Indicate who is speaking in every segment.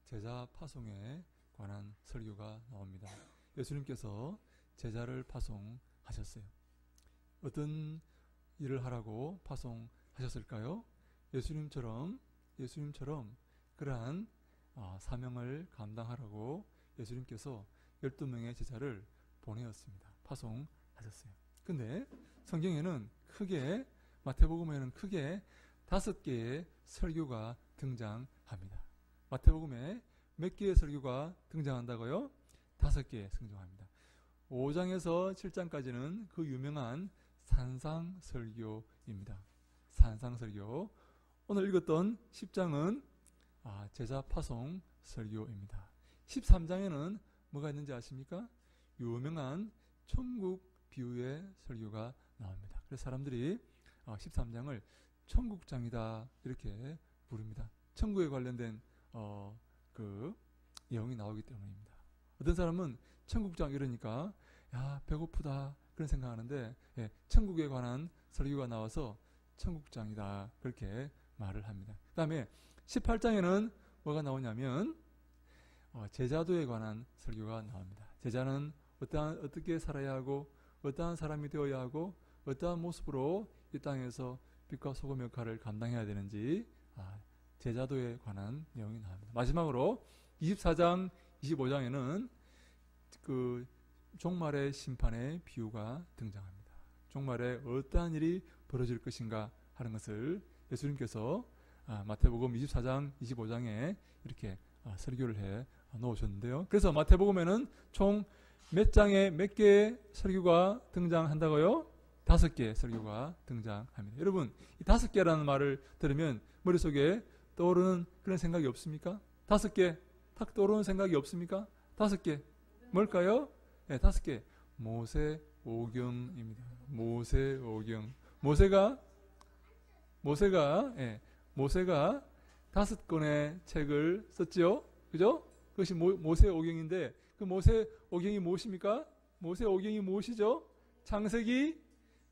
Speaker 1: 제자 파송에 관한 설교가 나옵니다. 예수님께서 제자를 파송하셨어요. 어떤 일을 하라고 파송하셨을까요? 예수님처럼 그러한 사명을 감당하라고 예수님께서 12명의 제자를 보내었습니다. 파송하셨어요. 근데 성경에는 크게, 마태복음에는 크게 5개의 설교가 등장합니다. 마태복음에 몇 개의 설교가 등장한다고요? 5개 등장합니다. 5장에서 7장까지는 그 유명한 산상설교입니다. 산상설교. 오늘 읽었던 10장은 제자 파송 설교입니다. 13장에는 뭐가 있는지 아십니까? 유명한 천국 비유의 설교가 나옵니다. 그래서 사람들이 13장을 천국장이다 이렇게 부릅니다. 천국에 관련된 그 내용이 나오기 때문입니다. 어떤 사람은 천국장 이러니까 야 배고프다 그런 생각하는데 천국에 관한 설교가 나와서 천국장이다 그렇게 말을 합니다. 그 다음에 18장에는 뭐가 나오냐면 제자도에 관한 설교가 나옵니다. 제자는 어떻게 살아야 하고 어떠한 사람이 되어야 하고 어떠한 모습으로 이 땅에서 빛과 소금 역할을 감당해야 되는지 제자도에 관한 내용이 나옵니다. 마지막으로 24장, 25장에는 그 종말의 심판의 비유가 등장합니다. 종말에 어떠한 일이 벌어질 것인가 하는 것을 예수님께서 마태복음 24장, 25장에 이렇게 설교를 해 놓으셨는데요. 그래서 마태복음에는 총 몇 장에 몇 개의 설교가 등장한다고요? 5개의 설교가 등장합니다. 여러분, 이 5개라는 말을 들으면 머릿속에 떠오르는 그런 생각이 없습니까? 5개, 탁 떠오르는 생각이 없습니까? 5개. 뭘까요? 5개. 모세오경입니다. 모세오경. 모세가 5권의 책을 썼지요? 그죠? 그것이 모세오경인데 그 모세오경이 무엇입니까? 모세오경이 무엇이죠? 창세기,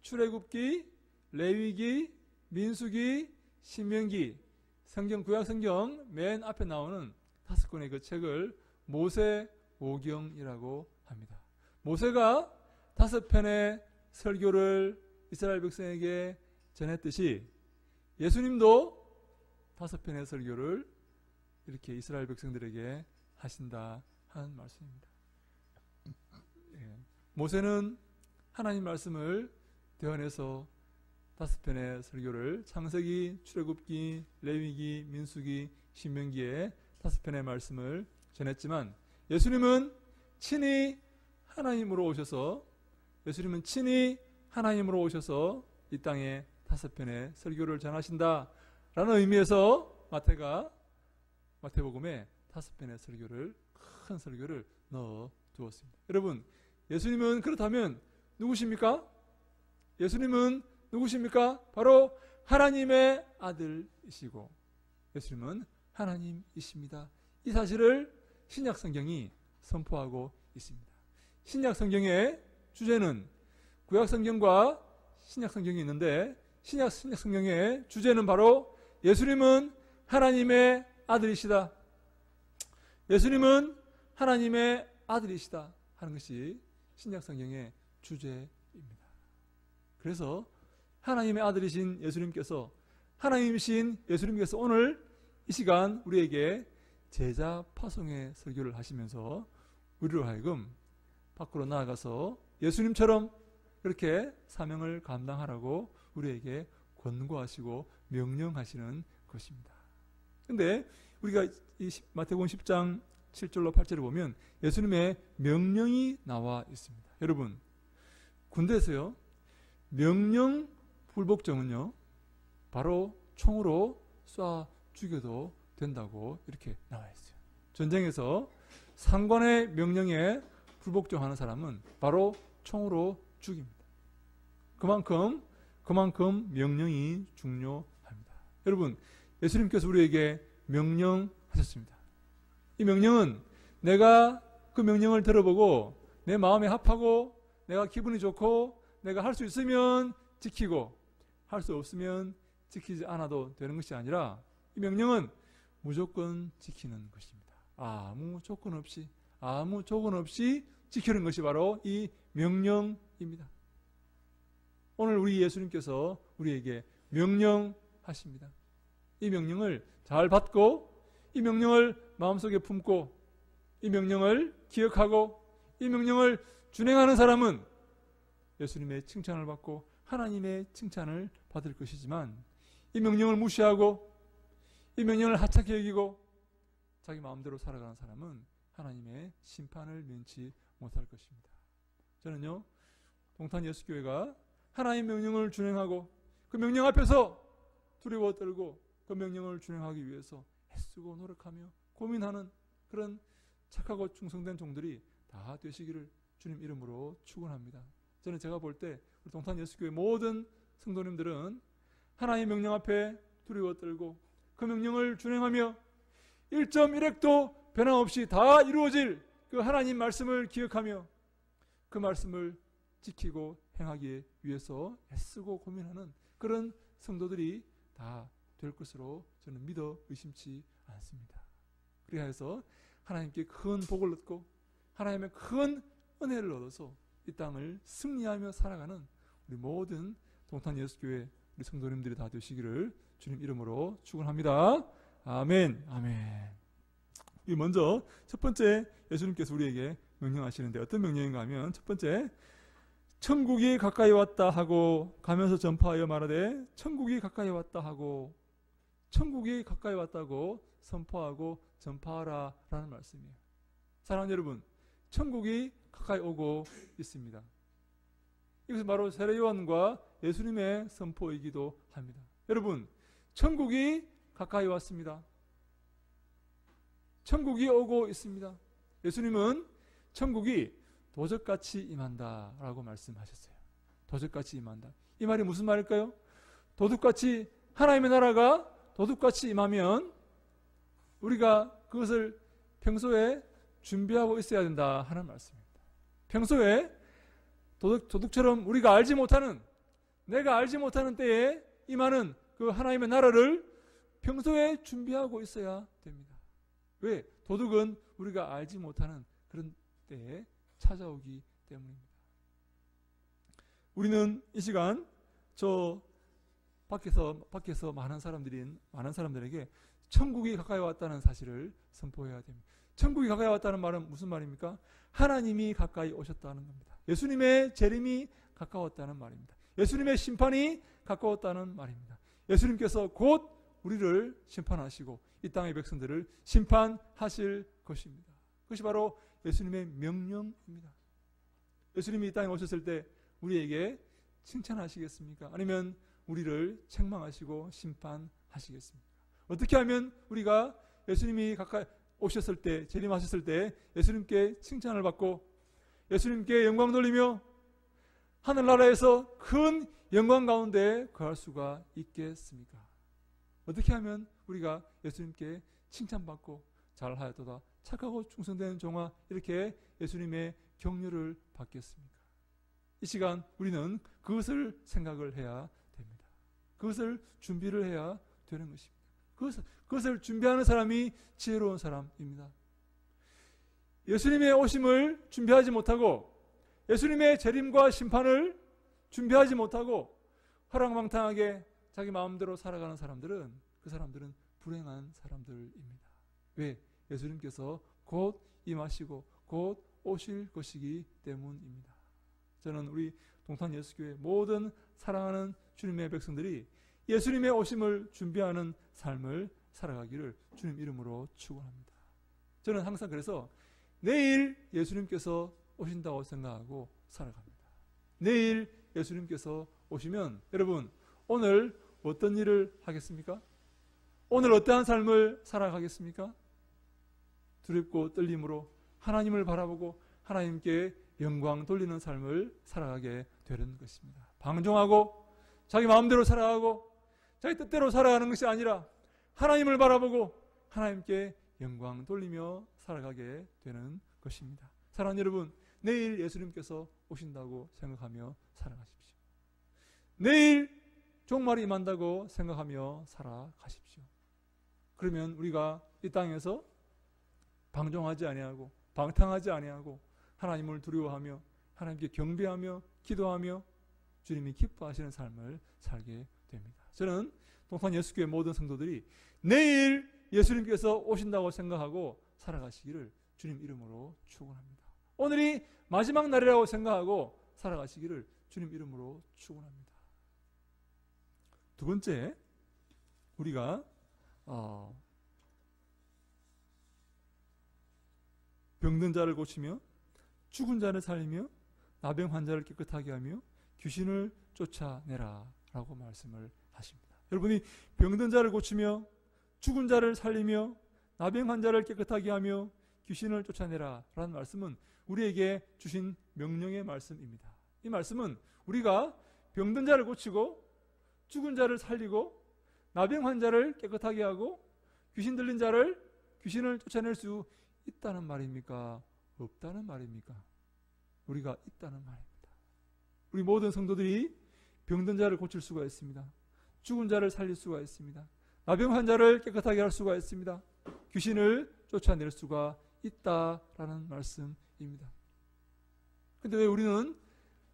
Speaker 1: 출애굽기, 레위기, 민수기, 신명기, 성경 구약 성경 맨 앞에 나오는 5권의 그 책을 모세오경이라고 합니다. 모세가 5편의 설교를 이스라엘 백성에게 전했듯이 예수님도 5편의 설교를 이렇게 이스라엘 백성들에게 하신다 하는 말씀입니다. 모세는 하나님 말씀을 대언해서 5편의 설교를 창세기, 출애굽기, 레위기, 민수기, 신명기에 5편의 말씀을 전했지만 예수님은 친히 하나님으로 오셔서 이 땅에 5편의 설교를 전하신다라는 의미에서 마태복음에 5편의 설교를 큰 설교를 넣어 두었습니다. 여러분, 예수님은 그렇다면 누구십니까? 예수님은 누구십니까? 바로 하나님의 아들이시고 예수님은 하나님이십니다. 이 사실을 신약 성경이 선포하고 있습니다. 신약 성경의 주제는 구약 성경과 신약 성경이 있는데 신약 성경의 주제는 바로 예수님은 하나님의 아들이시다. 예수님은 하나님의 아들이시다 하는 것이 신약 성경의 주제입니다. 그래서 하나님의 아들이신 예수님께서 오늘 이 시간 우리에게 제자 파송의 설교를 하시면서 우리로 하여금 밖으로 나아가서 예수님처럼 그렇게 사명을 감당하라고 우리에게 권고하시고 명령하시는 것입니다. 근데 우리가 이 마태복음 10장 7절로 8절을 보면 예수님의 명령이 나와 있습니다. 여러분, 군대에서요, 명령 불복종은요, 바로 총으로 쏴 죽여도 된다고 이렇게 나와 있어요. 전쟁에서 상관의 명령에 불복종하는 사람은 바로 총으로 죽입니다. 그만큼 명령이 중요합니다. 여러분, 예수님께서 우리에게 명령하셨습니다. 이 명령은 내가 그 명령을 들어보고 내 마음에 합하고 내가 기분이 좋고 내가 할 수 있으면 지키고 할 수 없으면 지키지 않아도 되는 것이 아니라 이 명령은 무조건 지키는 것입니다. 아무 조건 없이 지키는 것이 바로 이 명령입니다. 오늘 우리 예수님께서 우리에게 명령하십니다. 이 명령을 잘 받고 이 명령을 마음속에 품고 이 명령을 기억하고 이 명령을 준행하는 사람은 예수님의 칭찬을 받고 하나님의 칭찬을 받을 것이지만 이 명령을 무시하고 이 명령을 하찮게 여기고 자기 마음대로 살아가는 사람은 하나님의 심판을 면치 못할 것입니다. 저는요, 동탄 예수교회가 하나님의 명령을 준행하고 그 명령 앞에서 두려워 떨고 그 명령을 준행하기 위해서 애쓰고 노력하며 고민하는 그런 착하고 충성된 종들이 다 되시기를 주님 이름으로 축원합니다. 저는 제가 볼 때 우리 동탄 예수교회 모든 성도님들은 하나님의 명령 앞에 두려워 떨고 그 명령을 준행하며 1.1획도 변함없이 다 이루어질 그 하나님 말씀을 기억하며 그 말씀을 지키고 행하기 위해서 애쓰고 고민하는 그런 성도들이 다 될 것으로 저는 믿어 의심치 않습니다. 그리하여서 하나님께 큰 복을 얻고 하나님의 큰 은혜를 얻어서 이 땅을 승리하며 살아가는 우리 모든 동탄 예수교회 우리 성도님들이 다 되시기를 주님 이름으로 축원합니다. 아멘. 아멘. 이 먼저 첫 번째 예수님께서 우리에게 명령하시는데 어떤 명령인가 하면 첫 번째, 천국이 가까이 왔다 하고 가면서 전파하여 말하되 천국이 가까이 왔다 하고 천국이 가까이 왔다고 선포하고 전파하라 라는 말씀이에요. 사랑하는 여러분, 천국이 가까이 오고 있습니다. 이것은 바로 세례 요한과 예수님의 선포이기도 합니다. 여러분, 천국이 가까이 왔습니다. 천국이 오고 있습니다. 예수님은 천국이 도적같이 임한다 라고 말씀하셨어요. 도적같이 임한다. 이 말이 무슨 말일까요? 도둑같이, 하나님의 나라가 도둑같이 임하면 우리가 그것을 평소에 준비하고 있어야 된다 하는 말씀입니다. 평소에 도둑처럼 우리가 알지 못하는, 내가 알지 못하는 때에 임하는 그 하나님의 나라를 평소에 준비하고 있어야 됩니다. 왜? 도둑은 우리가 알지 못하는 그런 때에 찾아오기 때문입니다. 우리는 이 시간 저 밖에서 많은 사람들에게 천국이 가까이 왔다는 사실을 선포해야 됩니다. 천국이 가까이 왔다는 말은 무슨 말입니까? 하나님이 가까이 오셨다는 겁니다. 예수님의 재림이 가까웠다는 말입니다. 예수님의 심판이 가까웠다는 말입니다. 예수님께서 곧 우리를 심판하시고 이 땅의 백성들을 심판하실 것입니다. 그것이 바로 예수님의 명령입니다. 예수님이 이 땅에 오셨을 때 우리에게 칭찬하시겠습니까? 아니면 우리를 책망하시고 심판하시겠습니까? 어떻게 하면 우리가 예수님이 가까이 오셨을 때, 재림하셨을 때 예수님께 칭찬을 받고 예수님께 영광 돌리며 하늘나라에서 큰 영광 가운데 거할 수가 있겠습니까? 어떻게 하면 우리가 예수님께 칭찬받고 잘하였도다, 착하고 충성되는 종아, 이렇게 예수님의 격려를 받겠습니까? 이 시간 우리는 그것을 생각을 해야 됩니다. 그것을 준비를 해야 되는 것입니다. 그것을 준비하는 사람이 지혜로운 사람입니다. 예수님의 오심을 준비하지 못하고 예수님의 재림과 심판을 준비하지 못하고 허랑방탕하게 자기 마음대로 살아가는 사람들은, 그 사람들은 불행한 사람들입니다. 왜? 예수님께서 곧 임하시고 곧 오실 것이기 때문입니다. 저는 우리 동탄 예수교회 모든 사랑하는 주님의 백성들이 예수님의 오심을 준비하는 삶을 살아가기를 주님 이름으로 축원합니다. 저는 항상 그래서 내일 예수님께서 오신다고 생각하고 살아갑니다. 내일 예수님께서 오시면 여러분, 오늘 어떤 일을 하겠습니까? 오늘 어떠한 삶을 살아가겠습니까? 두렵고 떨림으로 하나님을 바라보고 하나님께 영광 돌리는 삶을 살아가게 되는 것입니다. 방종하고 자기 마음대로 살아가고 자기 뜻대로 살아가는 것이 아니라 하나님을 바라보고 하나님께 영광 돌리며 살아가게 되는 것입니다. 사랑하는 여러분, 내일 예수님께서 오신다고 생각하며 살아가십시오. 내일 종말이 임한다고 생각하며 살아가십시오. 그러면 우리가 이 땅에서 방종하지 아니하고 방탕하지 아니하고 하나님을 두려워하며 하나님께 경배하며 기도하며 주님이 기뻐하시는 삶을 살게 됩니다. 저는 동탄 예수교회 모든 성도들이 내일 예수님께서 오신다고 생각하고 살아가시기를 주님 이름으로 축원합니다. 오늘이 마지막 날이라고 생각하고 살아가시기를 주님 이름으로 축원합니다. 두 번째, 우리가 병든 자를 고치며 죽은 자를 살리며 나병 환자를 깨끗하게 하며 귀신을 쫓아내라 라고 말씀을 하십니다. 여러분이 병든 자를 고치며 죽은 자를 살리며 나병 환자를 깨끗하게 하며 귀신을 쫓아내라 라는 말씀은 우리에게 주신 명령의 말씀입니다. 이 말씀은 우리가 병든 자를 고치고 죽은 자를 살리고 나병 환자를 깨끗하게 하고 귀신 들린 자를 귀신을 쫓아낼 수 있다는 말입니까? 없다는 말입니까? 우리가 있다는 말입니다. 우리 모든 성도들이 병든 자를 고칠 수가 있습니다. 죽은 자를 살릴 수가 있습니다. 나병 환자를 깨끗하게 할 수가 있습니다. 귀신을 쫓아낼 수가 있다라는 말씀입니다. 그런데 왜 우리는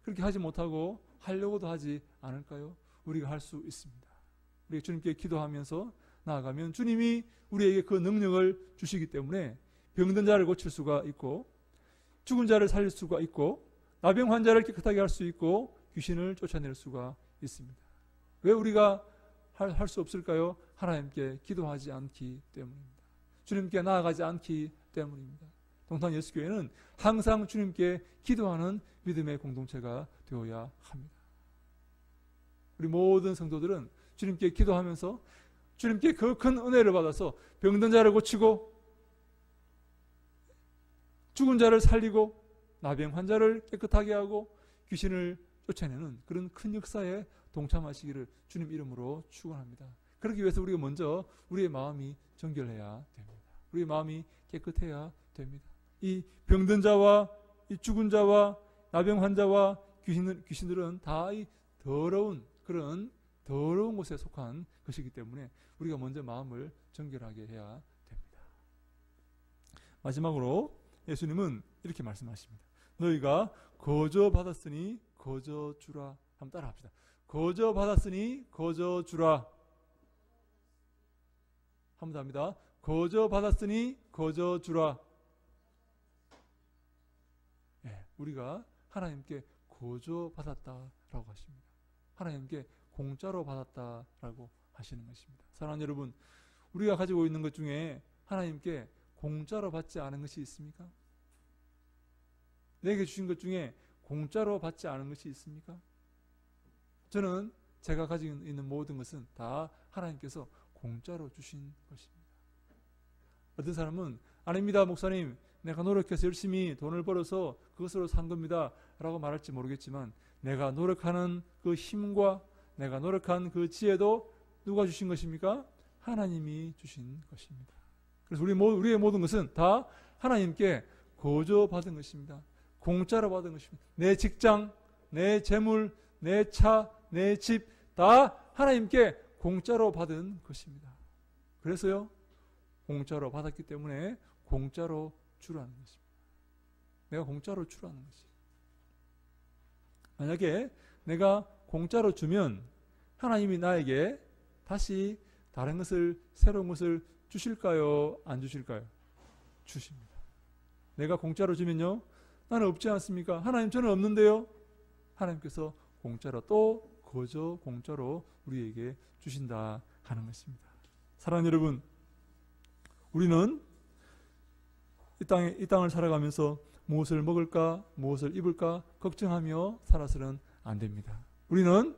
Speaker 1: 그렇게 하지 못하고 하려고도 하지 않을까요? 우리가 할 수 있습니다. 우리가 주님께 기도하면서 나아가면 주님이 우리에게 그 능력을 주시기 때문에 병든 자를 고칠 수가 있고 죽은 자를 살릴 수가 있고 나병 환자를 깨끗하게 할 수 있고 귀신을 쫓아낼 수가 있습니다. 왜 우리가 할 수 없을까요? 하나님께 기도하지 않기 때문입니다. 주님께 나아가지 않기 때문입니다. 동탄 예수교회는 항상 주님께 기도하는 믿음의 공동체가 되어야 합니다. 우리 모든 성도들은 주님께 기도하면서 주님께 그 큰 은혜를 받아서 병든 자를 고치고 죽은 자를 살리고 나병 환자를 깨끗하게 하고 귀신을 쫓아내는 그런 큰 역사에 동참하시기를 주님 이름으로 축원합니다. 그러기 위해서 우리가 먼저 우리의 마음이 정결해야 됩니다. 우리의 마음이 깨끗해야 됩니다. 이 병든 자와 이 죽은 자와 나병 환자와 귀신들은 다 이 더러운 곳에 속한 것이기 때문에 우리가 먼저 마음을 정결하게 해야 됩니다. 마지막으로 예수님은 이렇게 말씀하십니다. 너희가 거저 받았으니 거저 주라. 한번 따라 합시다. 거저 받았으니 거저 주라. 한번 더 합니다. 거저 받았으니 거저 주라. 네, 우리가 하나님께 거저 받았다라고 하십니다. 하나님께 공짜로 받았다라고 하시는 것입니다. 사랑하는 여러분, 우리가 가지고 있는 것 중에 하나님께 공짜로 받지 않은 것이 있습니까? 내게 주신 것 중에 공짜로 받지 않은 것이 있습니까? 저는 제가 가지고 있는 모든 것은 다 하나님께서 공짜로 주신 것입니다. 어떤 사람은 아닙니다 목사님, 내가 노력해서 열심히 돈을 벌어서 그것으로 산 겁니다 라고 말할지 모르겠지만 내가 노력하는 그 힘과 내가 노력한 그 지혜도 누가 주신 것입니까? 하나님이 주신 것입니다. 그래서 우리의 모든 것은 다 하나님께 거저 받은 것입니다. 공짜로 받은 것입니다. 내 직장, 내 재물, 내 차, 내 집 다 하나님께 공짜로 받은 것입니다. 그래서요, 공짜로 받았기 때문에 공짜로 주라는 것입니다. 내가 공짜로 주라는 것이에요. 만약에 내가 공짜로 주면 하나님이 나에게 다시 다른 것을, 새로운 것을 주실까요? 안 주실까요? 주십니다. 내가 공짜로 주면요, 나는 없지 않습니까? 하나님, 저는 없는데요? 하나님께서 공짜로 또 거저 공짜로 우리에게 주신다 하는 것입니다. 사랑하는 여러분, 우리는 이 땅을 살아가면서 무엇을 먹을까, 무엇을 입을까 걱정하며 살아서는 안 됩니다. 우리는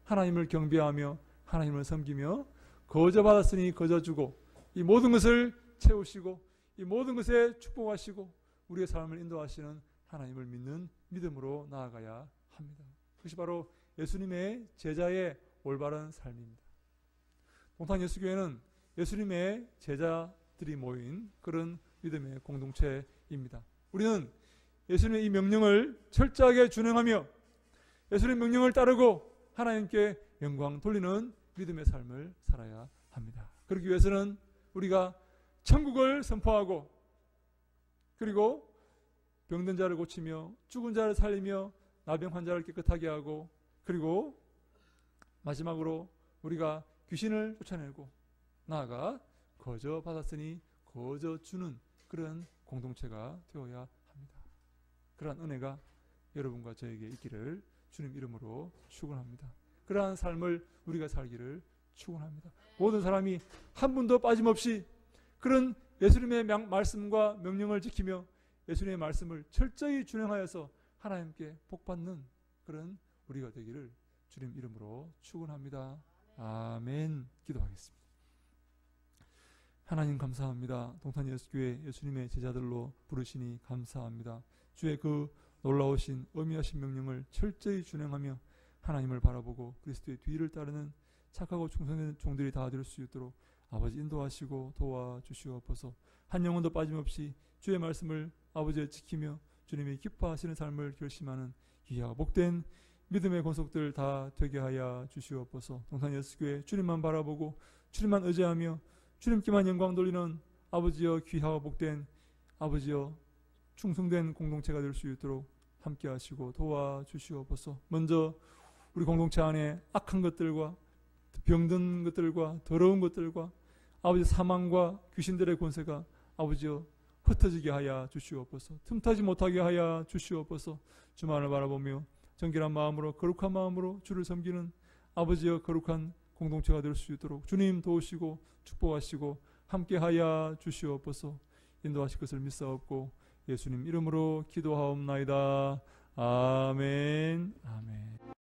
Speaker 1: 하나님을 경배하며 하나님을 섬기며 거저 받았으니 거저 주고 이 모든 것을 채우시고 이 모든 것에 축복하시고 우리의 삶을 인도하시는 하나님을 믿는 믿음으로 나아가야 합니다. 그것이 바로 예수님의 제자의 올바른 삶입니다. 동탄 예수교회는 예수님의 제자들이 모인 그런 믿음의 공동체입니다. 우리는 예수님의 이 명령을 철저하게 준행하며 예수님의 명령을 따르고 하나님께 영광 돌리는 믿음의 삶을 살아야 합니다. 그러기 위해서는 우리가 천국을 선포하고 그리고 병든 자를 고치며 죽은 자를 살리며 나병 환자를 깨끗하게 하고, 그리고 마지막으로 우리가 귀신을 쫓아내고 나아가 거저 받았으니 거저 주는 그런 공동체가 되어야 합니다. 그러한 은혜가 여러분과 저에게 있기를 주님 이름으로 축원합니다. 그러한 삶을 우리가 살기를 축원합니다. 모든 사람이 한 분도 빠짐없이 그런 예수님의 말씀과 명령을 지키며 예수님의 말씀을 철저히 준행하여서 하나님께 복받는 그런 우리가 되기를 주님 이름으로 축원합니다. 아멘. 기도하겠습니다. 하나님 감사합니다. 동탄예수교회 예수님의 제자들로 부르시니 감사합니다. 주의 그 놀라우신 어미하신 명령을 철저히 준행하며 하나님을 바라보고 그리스도의 뒤를 따르는 착하고 충성된 종들이 다 될 수 있도록 아버지 인도하시고 도와주시옵소서. 한 영혼도 빠짐없이 주의 말씀을 아버지를 지키며 주님이 기뻐하시는 삶을 결심하는 귀하고 복된 믿음의 권속들 다 되게 하여 주시옵소서. 동탄예수교회 주님만 바라보고 주님만 의지하며 주님께만 영광 돌리는 아버지여 귀하고 복된 아버지여 충성된 공동체가 될 수 있도록 함께 하시고 도와주시옵소서. 먼저 우리 공동체 안에 악한 것들과 병든 것들과 더러운 것들과 아버지 사망과 귀신들의 권세가 아버지여 흩어지게 하여 주시옵소서. 틈타지 못하게 하여 주시옵소서. 주만을 바라보며 정결한 마음으로 거룩한 마음으로 주를 섬기는 아버지여 거룩한 공동체가 될 수 있도록 주님 도우시고 축복하시고 함께 하여 주시옵소서. 인도하실 것을 믿사옵고 예수님 이름으로 기도하옵나이다. 아멘. 아멘.